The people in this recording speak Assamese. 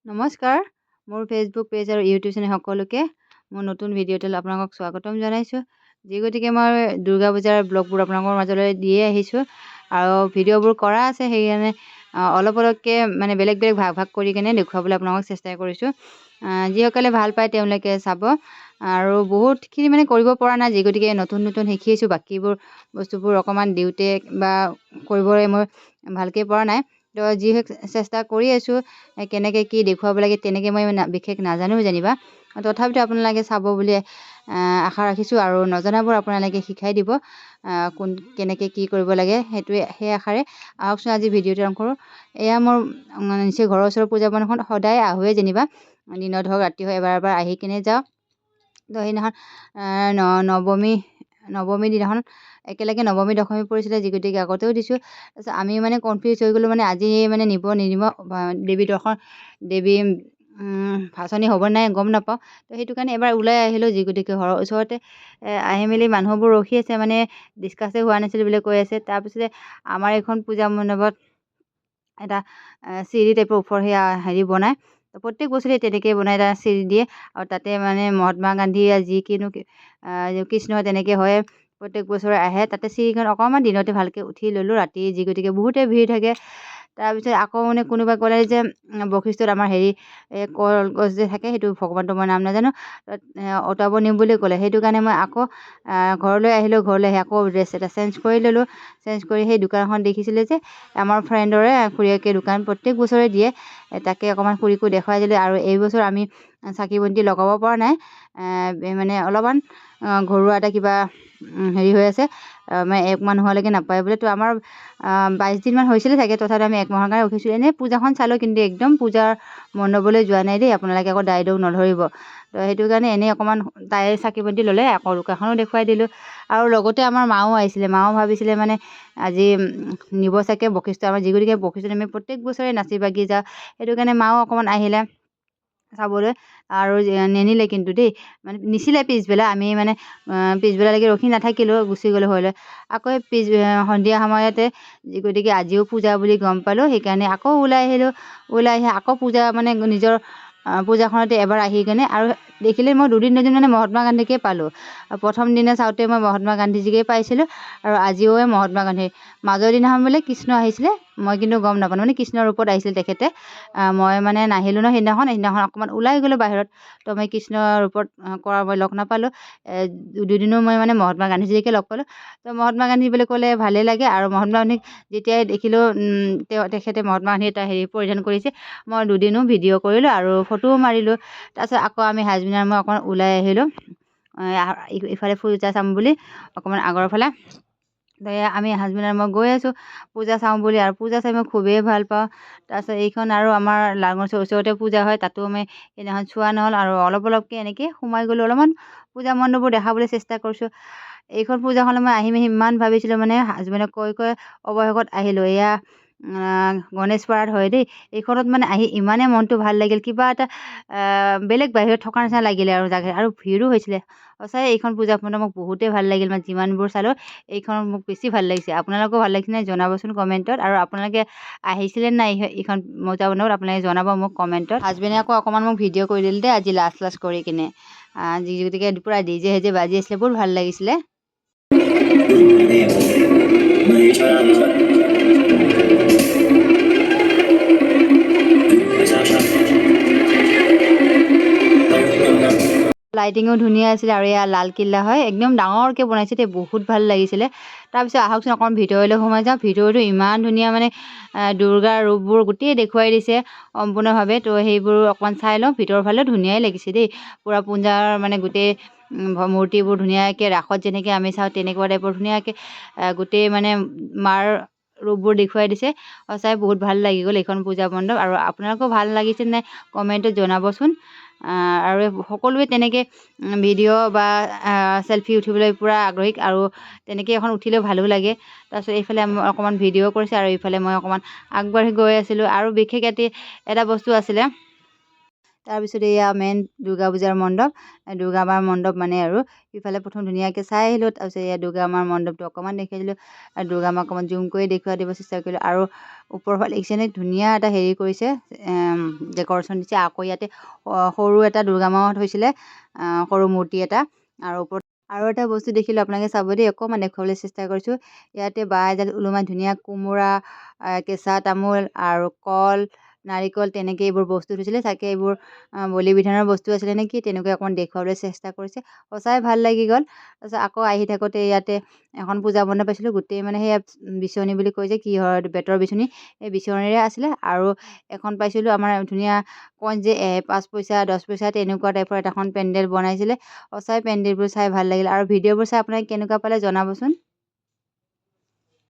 নমস্কাৰ, মোৰ ফেচবুক পেজ আৰু ইউটিউব চেনেল সকলোকে মোৰ নতুন ভিডিঅ'টোলৈ আপোনালোকক স্বাগতম জনাইছোঁ। যি গতিকে মই দুৰ্গা পূজাৰ ব্লগবোৰ আপোনালোকৰ মাজলৈ দিয়ে আহিছোঁ আৰু ভিডিঅ'বোৰ কৰা আছে, সেইকাৰণে অলপ অলপকৈ মানে বেলেগ বেলেগ ভাগ ভাগ কৰি কিনে দেখুৱাবলৈ আপোনালোকক চেষ্টা কৰিছোঁ। যিসকলে ভাল পায় তেওঁলোকে চাব আৰু বহুতখিনি মানে কৰিব পৰা নাই, যি গতিকে নতুন নতুন শিকি আছোঁ। বাকীবোৰ বস্তুবোৰ অকণমান দিওঁতে বা কৰিবলৈ মই ভালকৈ পৰা নাই, তো যি চেষ্টা কৰি আছোঁ কেনেকৈ কি দেখুৱাব লাগে তেনেকৈ মই বিশেষ নাজানো যেনিবা, তথাপিতো আপোনালোকে চাব বুলি আশা ৰাখিছোঁ আৰু নজনাবোৰ আপোনালোকে শিকাই দিব কেনেকৈ কি কৰিব লাগে, সেই আশাৰে আহকচোন আজি ভিডিঅ'টো আৰম্ভ কৰোঁ। এয়া মোৰ নিশ্চয় ঘৰৰ ওচৰৰ পূজা বনখন সদায় আহোঁৱে যেনিবা, দিনত হওক ৰাতি হওক এবাৰ এবাৰ আহি কিনে যাওঁ। তো সেইদিনাখন নৱমী দিনাখন একেলগে নৱমী দশমী পৰিছিলে, যি গতিকে আগতেও দিছোঁ। তাৰপিছত আমি মানে কনফিউজ হৈ গ'লোঁ, মানে আজি মানে নিব দেৱী ভাচনি হ'ব নাই গম নাপাওঁ। তো সেইটো কাৰণে এবাৰ ওলাই আহিলোঁ, যি গতিকে ঘৰৰ ওচৰতে আহি মেলি মানুহবোৰ ৰখি আছে, মানে ডিছকাছেই হোৱা নাছিল বুলি কৈ আছে। তাৰপিছতে আমাৰ এইখন পূজা মণ্ডপত এটা চিৰি টাইপৰ ওপৰ হেৰি বনায়, প্ৰত্যেক বছৰে তেনেকৈ বনাই এটা চিৰি দিয়ে আৰু তাতে মানে মহাত্মা গান্ধী যিকিনো কৃষ্ণ তেনেকৈ হয়, প্ৰত্যেক বছৰে আহে। তাতে চিৰিখন অকণমান দিনতে ভালকৈ উঠি ল'লোঁ, ৰাতি যি গতিকে বহুতে ভিৰ থাকে। তাৰপিছত আকৌ মানে কোনোবা ক'লে যে বশিষ্ঠত আমাৰ হেৰি কলগছ যে থাকে, সেইটো ভগৱানটো মই নাম নাজানো, অঁতাব নিম বুলি ক'লে। সেইটো কাৰণে মই আকৌ ঘৰলৈ আহিলোঁ। ঘৰলৈ আহি আকৌ ড্ৰেছ এটা চেঞ্জ কৰি ল'লোঁ। চেঞ্জ কৰি সেই দোকানখন দেখিছিলে যে আমাৰ ফ্ৰেণ্ডৰে খুৰীয়েকে দোকান প্ৰত্যেক বছৰে দিয়ে, তাকে অকণমান খুৰীকো দেখুৱাই দিলোঁ। আৰু এইবছৰ আমি চাকি বন্তি লগাব পৰা নাই, মানে অলপমান ঘৰুৱা এটা কিবা হেৰি হৈ আছে, মানে 1 মাহ নোহোৱালৈকে নাপায় বোলে। তো আমাৰ 22 দিনমান হৈছিলে চাগে, তথাপি আমি 1 মাহৰ কাৰণে ৰখিছোঁ। এনেই পূজাখন চালোঁ, কিন্তু একদম পূজাৰ মণ্ডপলৈ যোৱা নাই দেই, আপোনালোকে আকৌ দায় দৌৰ নধৰিব। তো সেইটো কাৰণে এনেই অকণমান তাই চাকি বন্তি ল'লে, আকৌ দোকানখনো দেখুৱাই দিলোঁ। আৰু লগতে আমাৰ মাও আহিছিলে, মাও ভাবিছিলে মানে আজি নিব চাগে বশিষ্ঠ, আমাৰ যি গতিকে বশিষ্ঠত আমি প্ৰত্যেক বছৰে নাচি বাগি যাওঁ। সেইটো কাৰণে মাও অকণমান আহিলে চাবলৈ, আৰু নিনিলে কিন্তু দেই, মানে নিছিলে পিছবেলা। আমি মানে পিছবেলালৈকে ৰখি নাথাকিলোঁ, গুচি গ'লোঁ ঘৰলৈ। আকৌ সন্ধিয়া সময়তে যি গতিকে আজিও পূজা বুলি গম পালোঁ, সেইকাৰণে আকৌ ওলাই আহিলোঁ। ওলাই আহি আকৌ পূজা মানে নিজৰ পূজাখনতে এবাৰ আহি কিনে আৰু দেখিলে মই দুদিন মানে মহাত্মা গান্ধীকে পালোঁ। প্ৰথম দিনা চাওঁতে মই মহাত্মা গান্ধীজিকে পাইছিলোঁ, আৰু আজিও মহাত্মা গান্ধী। মাজৰ দিনাখন বোলে কৃষ্ণ আহিছিলে, মই কিন্তু গম নাপালোঁ, মানে কৃষ্ণৰ ৰূপত আহিছিল তেখেতে। মই মানে নাহিলোঁ ন সেইদিনাখন অকণমান ওলাই গ'লোঁ বাহিৰত, তো মই কৃষ্ণৰ ৰূপত কৰা মই লগ নাপালোঁ। দুদিনো মই মানে মহাত্মা গান্ধীজিকে লগ পালোঁ। তো মহাত্মা গান্ধী বুলি ক'লে ভালেই লাগে, আৰু মহাত্মা গান্ধীক যেতিয়াই দেখিলোঁ তেখেতে মহাত্মা গান্ধী এটা হেৰি পৰিধান কৰিছে, মই দুদিনো ভিডিঅ' কৰিলোঁ আৰু ফটোও মাৰিলোঁ। তাৰপিছত আকৌ আমি হাজবেণ্ড আৰু মই অকণমান ওলাই আহিলোঁ, ইফালে পূজা চাম বুলি অকণমান আগৰ ফালে। আমি হাজবেণ্ড আৰু মই গৈ আছোঁ পূজা চাওঁ বুলি, আৰু পূজা চাই মই খুবেই ভাল পাওঁ। তাৰপিছত এইখন আৰু আমাৰ লালগড়ৰ ওচৰতে পূজা হয়, তাতো আমি সেইদিনাখন চোৱা নহ'ল, আৰু অলপ অলপকৈ এনেকৈ সোমাই গ'লোঁ, অলপমান পূজা মণ্ডপবোৰ দেখাবলৈ চেষ্টা কৰিছোঁ। এইখন পূজাখনলৈ মই আহিম ইমান ভাবিছিলোঁ, মানে হাজবেণ্ডক কৈ কৈ অৱশেষত আহিলোঁ। এয়া গণেশপাৰাত হয় দেই। এইখনত মানে আহি ইমানেই মনটো ভাল লাগিল, কিবা এটা বেলেগ বাহিৰত থকা নিচিনা লাগিলে আৰু জেগা, আৰু ভিৰো হৈছিলে। সঁচাই এইখন পূজা মণ্ডপ মোক বহুতেই ভাল লাগিল, মানে যিমানবোৰ চালোঁ এইখন মোক বেছি ভাল লাগিছে। আপোনালোকেও ভাল লাগিছে নে জনাবচোন কমেণ্টত, আৰু আপোনালোকে আহিছিলে নাই এইখন পূজা মণ্ডপত, আপোনালোকে জনাব মোক কমেণ্টত। হাজবেণ্ডে আকৌ অকণমান মোক ভিডিঅ' কৰি দিলে দেই আজি লাষ্ট কৰি কিনে, যি গতিকে পূৰা ডিজে হেজে বাজি আছিলে, বহুত ভাল লাগিছিলে। লাইটিঙো ধুনীয়া আছিলে, আৰু এয়া লালকিল্লা হয়, একদম ডাঙৰকৈ বনাইছে দেই, বহুত ভাল লাগিছিলে। তাৰপিছত আহকচোন অকণমান ভিতৰলৈ সোমাই যাওঁ। ভিতৰতো ইমান ধুনীয়া, মানে দুৰ্গাৰ ৰূপবোৰ গোটেই দেখুৱাই দিছে সম্পূৰ্ণভাৱে। তো সেইবোৰ অকণমান চাই লওঁ, ভিতৰৰ ফালে ধুনীয়াই লাগিছে দেই, পূৰা পূজাৰ মানে গোটেই মূৰ্তিবোৰ ধুনীয়াকৈ ৰাসত যেনেকৈ আমি চাওঁ তেনেকুৱা টাইপৰ ধুনীয়াকৈ গোটেই মানে মাৰ ৰূপবোৰ দেখুৱাই দিছে। সঁচাই বহুত ভাল লাগি গ'ল এইখন পূজা মণ্ডপ, আৰু আপোনালোকেও ভাল লাগিছে নাই কমেণ্টত জনাবচোন। আৰু সকলোৱে তেনেকৈ ভিডিঅ' বা চেলফি উঠিবলৈ পূৰা আগ্ৰহী, আৰু তেনেকৈ এখন উঠিলেও ভালো লাগে। তাৰপিছত এইফালে অকণমান ভিডিঅ' কৰিছে, আৰু এইফালে মই অকণমান আগবাঢ়ি গৈ আছিলোঁ। আৰু বিশেষ এটা বস্তু আছিলে, তাৰপিছত এয়া মেইন দুৰ্গা পূজাৰ মণ্ডপ, দুৰ্গা মাৰ মণ্ডপ মানে আৰু সিফালে প্ৰথম ধুনীয়াকৈ চাই আহিলোঁ। তাৰপিছত এয়া দুৰ্গা মাৰ মণ্ডপটো অকণমান দেখাই দিলোঁ আৰু দুৰ্গা মাক অকণমান জুম কৰি দেখুৱাই দিব চেষ্টা কৰিলোঁ। আৰু ওপৰৰ ফালে দেখিছেনে ধুনীয়া এটা হেৰি কৰিছে, ডেক'ৰেশ্যন দিছে। আকৌ ইয়াতে সৰু এটা দুৰ্গা মাও থৈছিলে, সৰু মূৰ্তি এটা। আৰু ওপৰত আৰু এটা বস্তু দেখিলোঁ, আপোনালোকে চাব দেই, অকণমান দেখুৱাবলৈ চেষ্টা কৰিছোঁ। ইয়াতে বাঁহ এডাল ওলোমাই ধুনীয়া কোমোৰা, কেঁচা তামোল আৰু কল, নাৰিকল তেনেকৈ এইবোৰ বস্তু থৈছিলে। চাগে এইবোৰ বলি বিধানৰ বস্তু আছিলে নেকি, তেনেকৈ অকণমান দেখুৱাবলৈ চেষ্টা কৰিছে। সঁচাই ভাল লাগি গ'ল। তাৰপিছত আকৌ আহি থাকোঁতে ইয়াতে এখন পূজা মণ্ডপ পাইছিলোঁ, গোটেই মানে সেয়া বিচনী বুলি কয় যে, কি হয় বেতৰ বিচনী, এই বিচনীৰে আছিলে। আৰু এখন পাইছিলোঁ আমাৰ ধুনীয়া কইন যে 5 পইচা 10 পইচা তেনেকুৱা টাইপৰ এখন পেণ্ডেল বনাইছিলে। সঁচাই পেণ্ডেলবোৰ চাই ভাল লাগিল। আৰু ভিডিঅ'বোৰ চাই আপোনালোকে কেনেকুৱা পালে জনাবচোন।